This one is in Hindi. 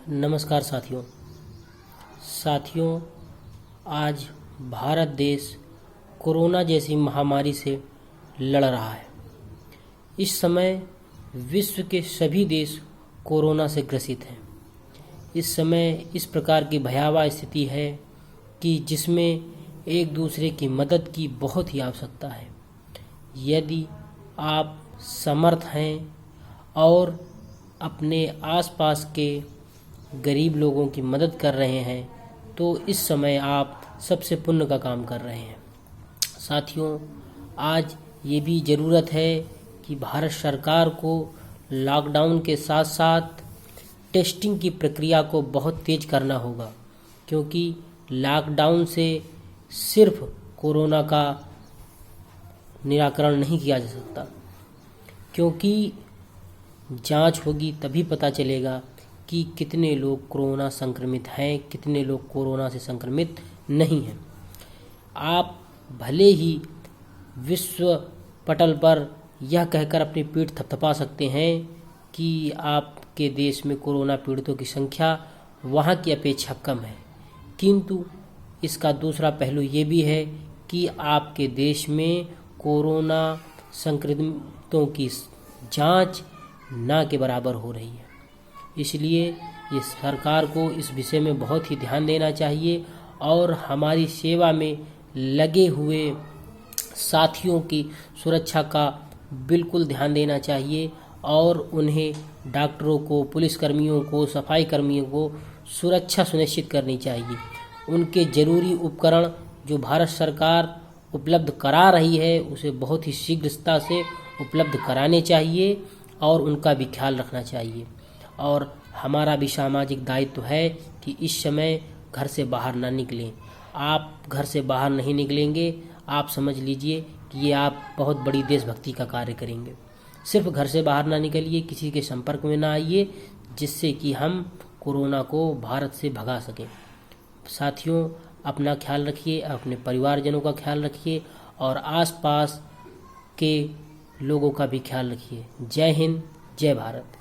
नमस्कार साथियों, आज भारत देश कोरोना जैसी महामारी से लड़ रहा है। इस समय विश्व के सभी देश कोरोना से ग्रसित हैं। इस समय इस प्रकार की भयावह स्थिति है कि जिसमें एक दूसरे की मदद की बहुत ही आवश्यकता है। यदि आप समर्थ हैं और अपने आसपास के गरीब लोगों की मदद कर रहे हैं तो इस समय आप सबसे पुण्य का काम कर रहे हैं। साथियों, आज ये भी ज़रूरत है कि भारत सरकार को लॉकडाउन के साथ साथ टेस्टिंग की प्रक्रिया को बहुत तेज करना होगा, क्योंकि लॉकडाउन से सिर्फ कोरोना का निराकरण नहीं किया जा सकता, क्योंकि जांच होगी तभी पता चलेगा कि कितने लोग कोरोना संक्रमित हैं, कितने लोग कोरोना से संक्रमित नहीं हैं। आप भले ही विश्व पटल पर यह कहकर अपनी पीठ थपथपा सकते हैं कि आपके देश में कोरोना पीड़ितों की संख्या वहाँ की अपेक्षा कम है, किंतु इसका दूसरा पहलू ये भी है कि आपके देश में कोरोना संक्रमितों की जांच ना के बराबर हो रही है। इसलिए ये सरकार को इस विषय में बहुत ही ध्यान देना चाहिए और हमारी सेवा में लगे हुए साथियों की सुरक्षा का बिल्कुल ध्यान देना चाहिए और उन्हें डॉक्टरों को, पुलिसकर्मियों को, सफाई कर्मियों को सुरक्षा सुनिश्चित करनी चाहिए। उनके ज़रूरी उपकरण जो भारत सरकार उपलब्ध करा रही है उसे बहुत ही शीघ्रता से उपलब्ध कराने चाहिए और उनका भी ख्याल रखना चाहिए। और हमारा भी सामाजिक दायित्व है कि इस समय घर से बाहर ना निकलें। आप घर से बाहर नहीं निकलेंगे, आप समझ लीजिए कि ये आप बहुत बड़ी देशभक्ति का कार्य करेंगे। सिर्फ घर से बाहर ना निकलिए, किसी के संपर्क में ना आइए, जिससे कि हम कोरोना को भारत से भगा सकें। साथियों, अपना ख्याल रखिए, अपने परिवारजनों का ख्याल रखिए और आसपास के लोगों का भी ख्याल रखिए। जय हिंद, जय भारत।